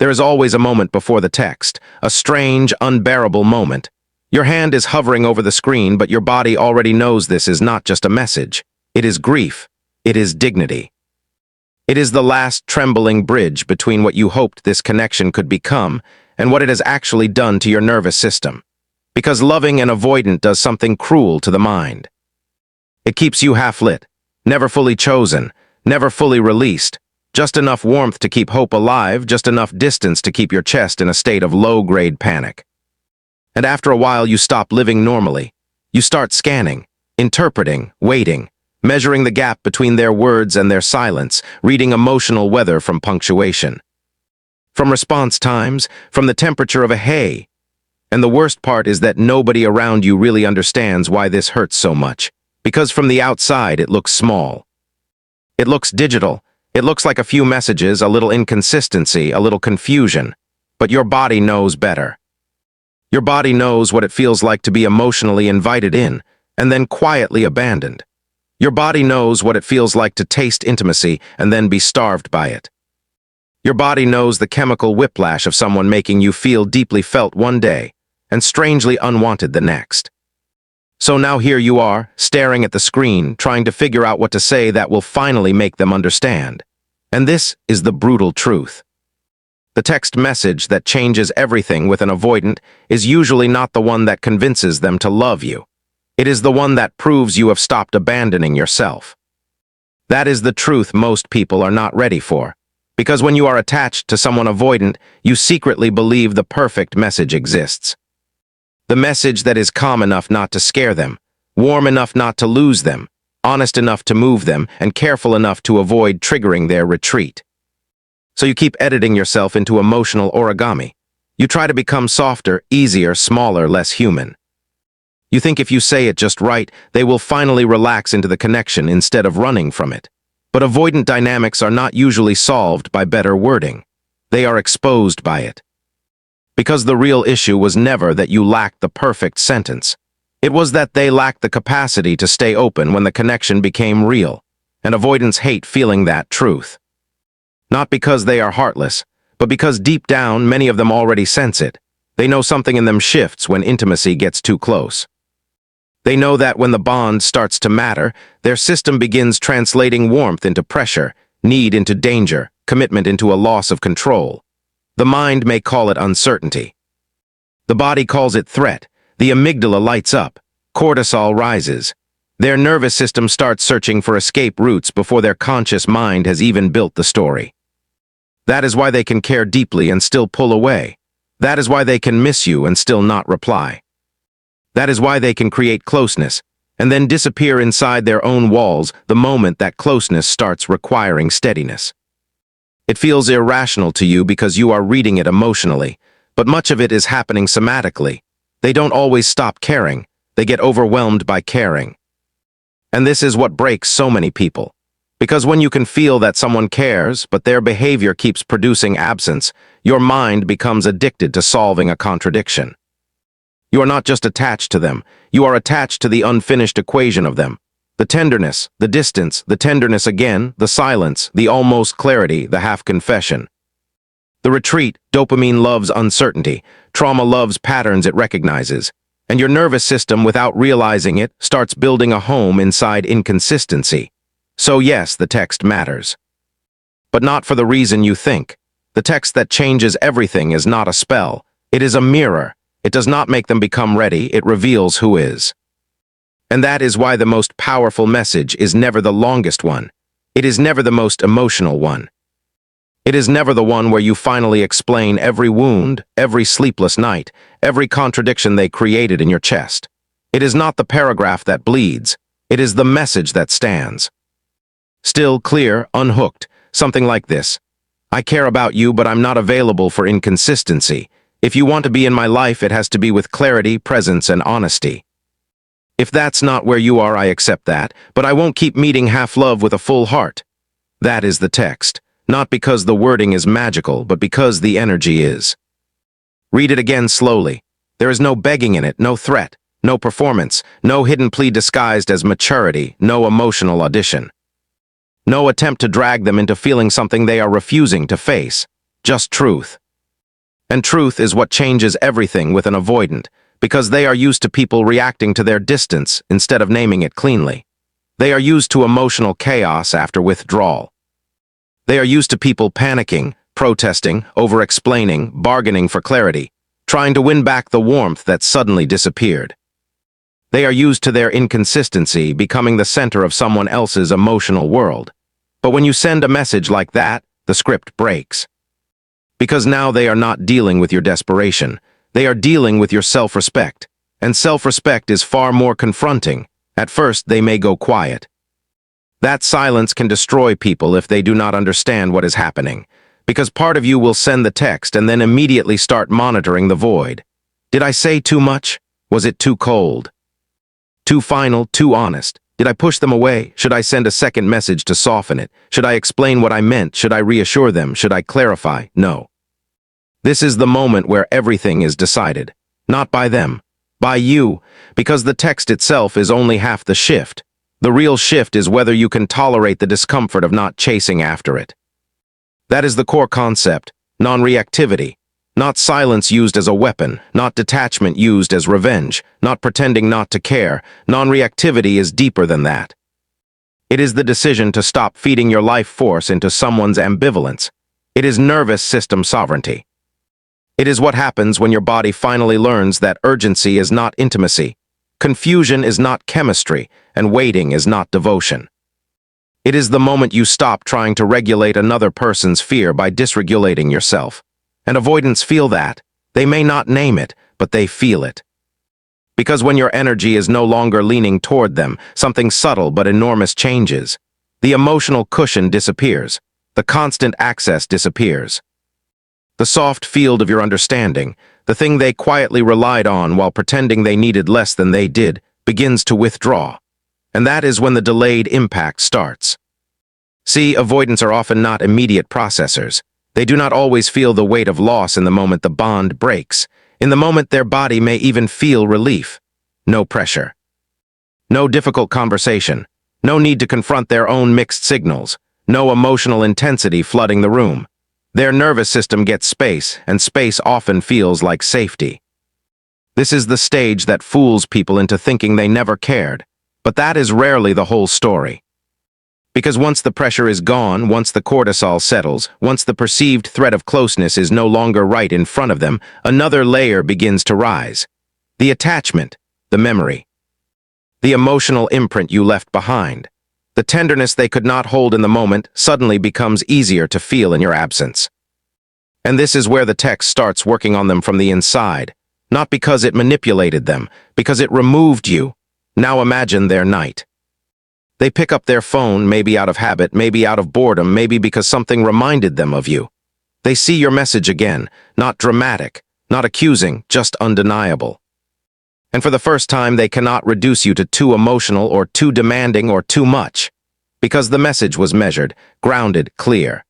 There is always a moment before the text, a strange, unbearable moment. Your hand is hovering over the screen, but your body already knows this is not just a message. It is grief. It is dignity. It is the last trembling bridge between what you hoped this connection could become and what it has actually done to your nervous system. Because loving an avoidant does something cruel to the mind. It keeps you half-lit, never fully chosen, never fully released, just enough warmth to keep hope alive, just enough distance to keep your chest in a state of low-grade panic. And after a while you stop living normally. You start scanning, interpreting, waiting, measuring the gap between their words and their silence, reading emotional weather from punctuation. From response times, from the temperature of a hey. And the worst part is that nobody around you really understands why this hurts so much. Because from the outside it looks small. It looks digital. It looks like a few messages, a little inconsistency, a little confusion. But your body knows better. Your body knows what it feels like to be emotionally invited in, and then quietly abandoned. Your body knows what it feels like to taste intimacy and then be starved by it. Your body knows the chemical whiplash of someone making you feel deeply felt one day, and strangely unwanted the next. So now here you are, staring at the screen, trying to figure out what to say that will finally make them understand. And this is the brutal truth. The text message that changes everything with an avoidant is usually not the one that convinces them to love you. It is the one that proves you have stopped abandoning yourself. That is the truth most people are not ready for. Because when you are attached to someone avoidant, you secretly believe the perfect message exists. The message that is calm enough not to scare them, warm enough not to lose them, honest enough to move them, and careful enough to avoid triggering their retreat. So you keep editing yourself into emotional origami. You try to become softer, easier, smaller, less human. You think if you say it just right, they will finally relax into the connection instead of running from it. But avoidant dynamics are not usually solved by better wording. They are exposed by it. Because the real issue was never that you lacked the perfect sentence. It was that they lacked the capacity to stay open when the connection became real, and avoidants hate feeling that truth. Not because they are heartless, but because deep down many of them already sense it. They know something in them shifts when intimacy gets too close. They know that when the bond starts to matter, their system begins translating warmth into pressure, need into danger, commitment into a loss of control. The mind may call it uncertainty. The body calls it threat. The amygdala lights up. Cortisol rises. Their nervous system starts searching for escape routes before their conscious mind has even built the story. That is why they can care deeply and still pull away. That is why they can miss you and still not reply. That is why they can create closeness and then disappear inside their own walls the moment that closeness starts requiring steadiness. It feels irrational to you because you are reading it emotionally, but much of it is happening somatically. They don't always stop caring. They get overwhelmed by caring. And this is what breaks so many people. Because when you can feel that someone cares, but their behavior keeps producing absence, your mind becomes addicted to solving a contradiction. You are not just attached to them, you are attached to the unfinished equation of them. The tenderness, the distance, the tenderness again, the silence, the almost clarity, the half-confession. The retreat, dopamine loves uncertainty, trauma loves patterns it recognizes, and your nervous system, without realizing it, starts building a home inside inconsistency. So yes, the text matters. But not for the reason you think. The text that changes everything is not a spell. It is a mirror. It does not make them become ready, it reveals who is. And that is why the most powerful message is never the longest one. It is never the most emotional one. It is never the one where you finally explain every wound, every sleepless night, every contradiction they created in your chest. It is not the paragraph that bleeds. It is the message that stands. Still, clear, unhooked, something like this. I care about you, but I'm not available for inconsistency. If you want to be in my life, it has to be with clarity, presence, and honesty. If that's not where you are, I accept that, but I won't keep meeting half-love with a full heart. That is the text, not because the wording is magical, but because the energy is. Read it again slowly. There is no begging in it, no threat, no performance, no hidden plea disguised as maturity, no emotional audition. No attempt to drag them into feeling something they are refusing to face. Just truth. And truth is what changes everything with an avoidant, because they are used to people reacting to their distance instead of naming it cleanly. They are used to emotional chaos after withdrawal. They are used to people panicking, protesting, over-explaining, bargaining for clarity, trying to win back the warmth that suddenly disappeared. They are used to their inconsistency, becoming the center of someone else's emotional world. But when you send a message like that, the script breaks. Because now they are not dealing with your desperation. They are dealing with your self-respect. And self-respect is far more confronting. At first, they may go quiet. That silence can destroy people if they do not understand what is happening. Because part of you will send the text and then immediately start monitoring the void. Did I say too much? Was it too cold? Too final, too honest? Did I push them away? Should I send a second message to soften it? Should I explain what I meant? Should I reassure them? Should I clarify? No. This is the moment where everything is decided. Not by them. By you. Because the text itself is only half the shift. The real shift is whether you can tolerate the discomfort of not chasing after it. That is the core concept. Non-reactivity. Not silence used as a weapon, not detachment used as revenge, not pretending not to care. Non-reactivity is deeper than that. It is the decision to stop feeding your life force into someone's ambivalence. It is nervous system sovereignty. It is what happens when your body finally learns that urgency is not intimacy, confusion is not chemistry, and waiting is not devotion. It is the moment you stop trying to regulate another person's fear by dysregulating yourself. And avoidants feel that. They may not name it, but they feel it. Because when your energy is no longer leaning toward them, something subtle but enormous changes. The emotional cushion disappears. The constant access disappears. The soft field of your understanding, the thing they quietly relied on while pretending they needed less than they did, begins to withdraw. And that is when the delayed impact starts. See, avoidants are often not immediate processors. They do not always feel the weight of loss in the moment the bond breaks. In the moment their body may even feel relief. No pressure. No difficult conversation. No need to confront their own mixed signals. No emotional intensity flooding the room. Their nervous system gets space, and space often feels like safety. This is the stage that fools people into thinking they never cared. But that is rarely the whole story. Because once the pressure is gone, once the cortisol settles, once the perceived threat of closeness is no longer right in front of them, another layer begins to rise. The attachment, the memory, the emotional imprint you left behind. The tenderness they could not hold in the moment suddenly becomes easier to feel in your absence. And this is where the text starts working on them from the inside, not because it manipulated them, because it removed you. Now imagine their night. They pick up their phone, maybe out of habit, maybe out of boredom, maybe because something reminded them of you. They see your message again, not dramatic, not accusing, just undeniable. And for the first time, they cannot reduce you to too emotional or too demanding or too much, because the message was measured, grounded, clear.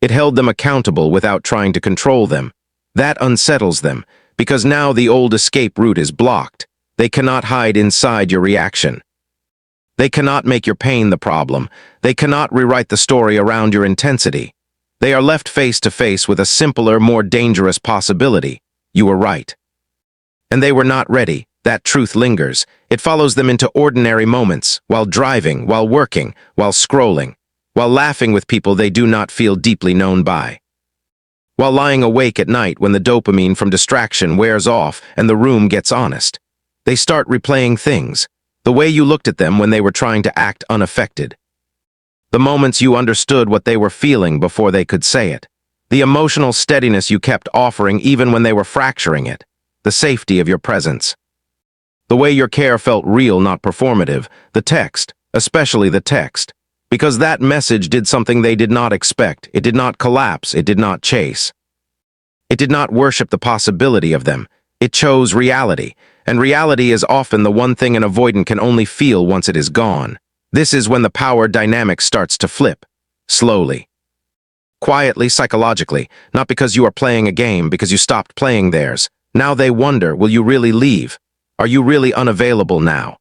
It held them accountable without trying to control them. That unsettles them, because now the old escape route is blocked. They cannot hide inside your reaction. They cannot make your pain the problem. They cannot rewrite the story around your intensity. They are left face to face with a simpler, more dangerous possibility. You were right. And they were not ready. That truth lingers. It follows them into ordinary moments, while driving, while working, while scrolling, while laughing with people they do not feel deeply known by. While lying awake at night when the dopamine from distraction wears off and the room gets honest. They start replaying things. The way you looked at them when they were trying to act unaffected. The moments you understood what they were feeling before they could say it. The emotional steadiness you kept offering even when they were fracturing it. The safety of your presence. The way your care felt real, not performative. The text, especially the text. Because that message did something they did not expect. It did not collapse. It did not chase. It did not worship the possibility of them. It chose reality. And reality is often the one thing an avoidant can only feel once it is gone. This is when the power dynamic starts to flip. Slowly. Quietly, psychologically. Not because you are playing a game, because you stopped playing theirs. Now they wonder, will you really leave? Are you really unavailable now?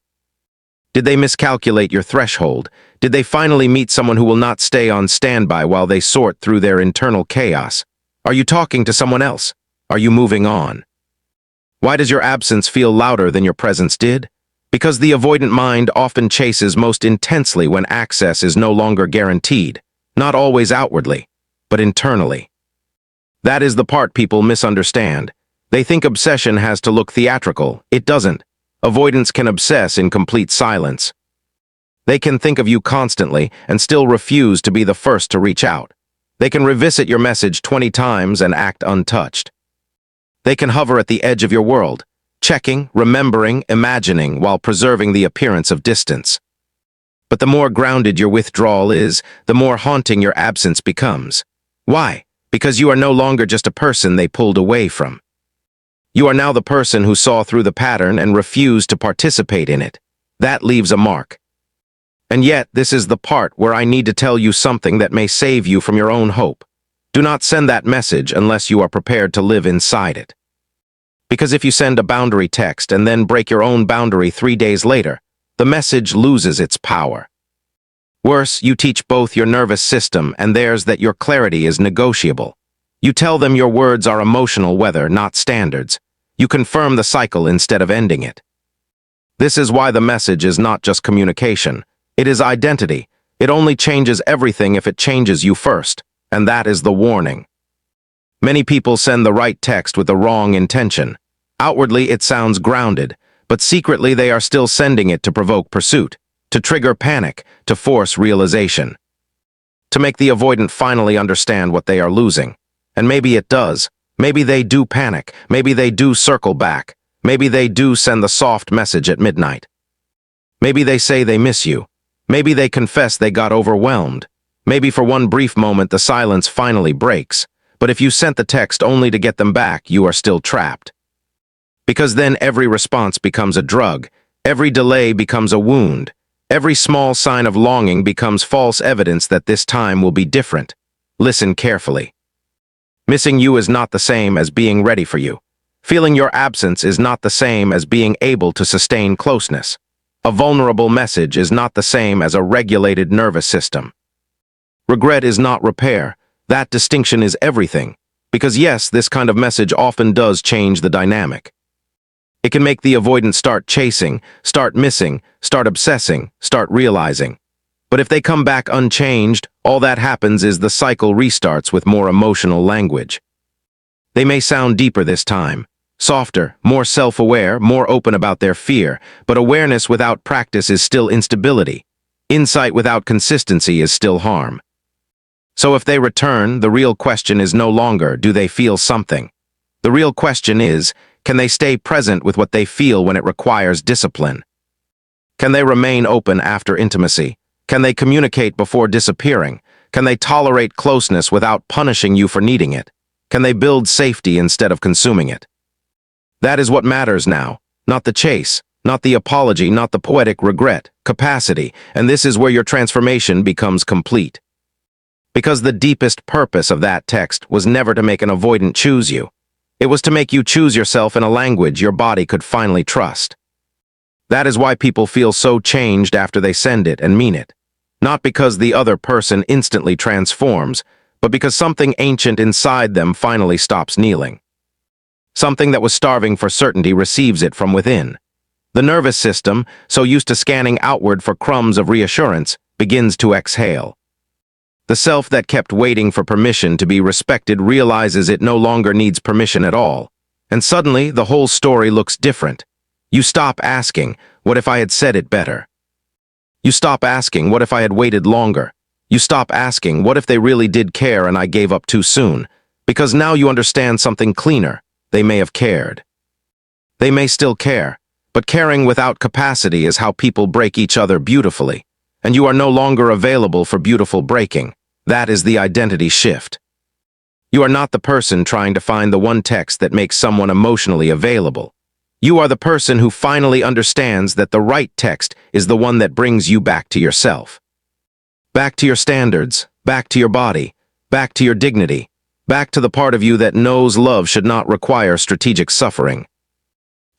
Did they miscalculate your threshold? Did they finally meet someone who will not stay on standby while they sort through their internal chaos? Are you talking to someone else? Are you moving on? Why does your absence feel louder than your presence did? Because the avoidant mind often chases most intensely when access is no longer guaranteed, not always outwardly, but internally. That is the part people misunderstand. They think obsession has to look theatrical. It doesn't. Avoidance can obsess in complete silence. They can think of you constantly and still refuse to be the first to reach out. They can revisit your message 20 times and act untouched. They can hover at the edge of your world, checking, remembering, imagining while preserving the appearance of distance. But the more grounded your withdrawal is, the more haunting your absence becomes. Why? Because you are no longer just a person they pulled away from. You are now the person who saw through the pattern and refused to participate in it. That leaves a mark. And yet, this is the part where I need to tell you something that may save you from your own hope. Do not send that message unless you are prepared to live inside it. Because if you send a boundary text and then break your own boundary 3 days later, the message loses its power. Worse, you teach both your nervous system and theirs that your clarity is negotiable. You tell them your words are emotional weather, not standards. You confirm the cycle instead of ending it. This is why the message is not just communication. It is identity. It only changes everything if it changes you first, and that is the warning. Many people send the right text with the wrong intention. Outwardly, it sounds grounded, but secretly they are still sending it to provoke pursuit, to trigger panic, to force realization. To make the avoidant finally understand what they are losing. And maybe it does. Maybe they do panic. Maybe they do circle back. Maybe they do send the soft message at midnight. Maybe they say they miss you. Maybe they confess they got overwhelmed. Maybe for one brief moment the silence finally breaks. But if you sent the text only to get them back, you are still trapped. Because then every response becomes a drug. Every delay becomes a wound. Every small sign of longing becomes false evidence that this time will be different. Listen carefully. Missing you is not the same as being ready for you. Feeling your absence is not the same as being able to sustain closeness. A vulnerable message is not the same as a regulated nervous system. Regret is not repair. That distinction is everything. Because yes, this kind of message often does change the dynamic. It can make the avoidant start chasing, start missing, start obsessing, start realizing. But if they come back unchanged, all that happens is the cycle restarts with more emotional language. They may sound deeper this time, softer, more self-aware, more open about their fear, but awareness without practice is still instability. Insight without consistency is still harm. So if they return, the real question is no longer, do they feel something? The real question is, can they stay present with what they feel when it requires discipline? Can they remain open after intimacy? Can they communicate before disappearing? Can they tolerate closeness without punishing you for needing it? Can they build safety instead of consuming it? That is what matters now, not the chase, not the apology, not the poetic regret, capacity, and this is where your transformation becomes complete. Because the deepest purpose of that text was never to make an avoidant choose you. It was to make you choose yourself in a language your body could finally trust. That is why people feel so changed after they send it and mean it. Not because the other person instantly transforms, but because something ancient inside them finally stops kneeling. Something that was starving for certainty receives it from within. The nervous system, so used to scanning outward for crumbs of reassurance, begins to exhale. The self that kept waiting for permission to be respected realizes it no longer needs permission at all. And suddenly, the whole story looks different. You stop asking, what if I had said it better? You stop asking, what if I had waited longer? You stop asking, what if they really did care and I gave up too soon? Because now you understand something cleaner. They may have cared. They may still care, but caring without capacity is how people break each other beautifully. And you are no longer available for beautiful breaking. That is the identity shift. You are not the person trying to find the one text that makes someone emotionally available. You are the person who finally understands that the right text is the one that brings you back to yourself. Back to your standards, back to your body, back to your dignity, back to the part of you that knows love should not require strategic suffering.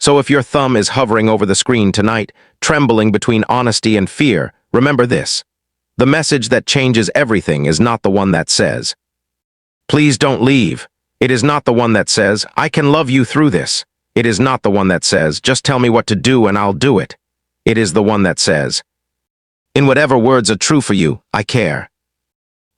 So if your thumb is hovering over the screen tonight, trembling between honesty and fear, remember this. The message that changes everything is not the one that says, "Please don't leave," It is not the one that says, I can love you through this. It is not the one that says, just tell me what to do and I'll do it. It is the one that says, in whatever words are true for you, I care.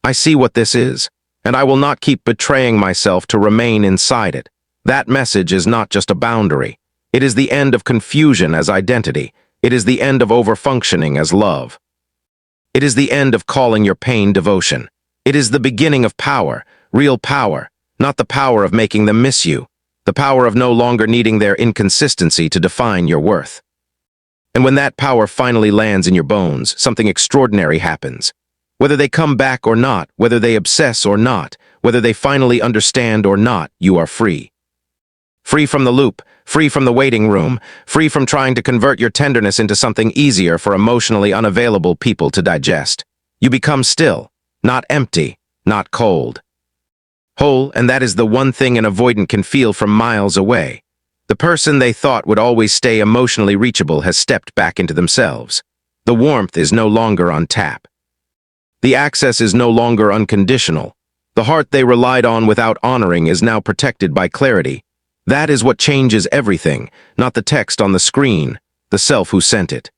I see what this is, and I will not keep betraying myself to remain inside it. That message is not just a boundary. It is the end of confusion as identity. It is the end of overfunctioning as love. It is the end of calling your pain devotion. It is the beginning of power, real power, not the power of making them miss you, the power of no longer needing their inconsistency to define your worth. And when that power finally lands in your bones, something extraordinary happens. Whether they come back or not, whether they obsess or not, whether they finally understand or not, you are free. Free from the loop, free from the waiting room, free from trying to convert your tenderness into something easier for emotionally unavailable people to digest. You become still, not empty, not cold. Whole, and that is the one thing an avoidant can feel from miles away. The person they thought would always stay emotionally reachable has stepped back into themselves. The warmth is no longer on tap. The access is no longer unconditional. The heart they relied on without honoring is now protected by clarity. That is what changes everything, not the text on the screen, the self who sent it.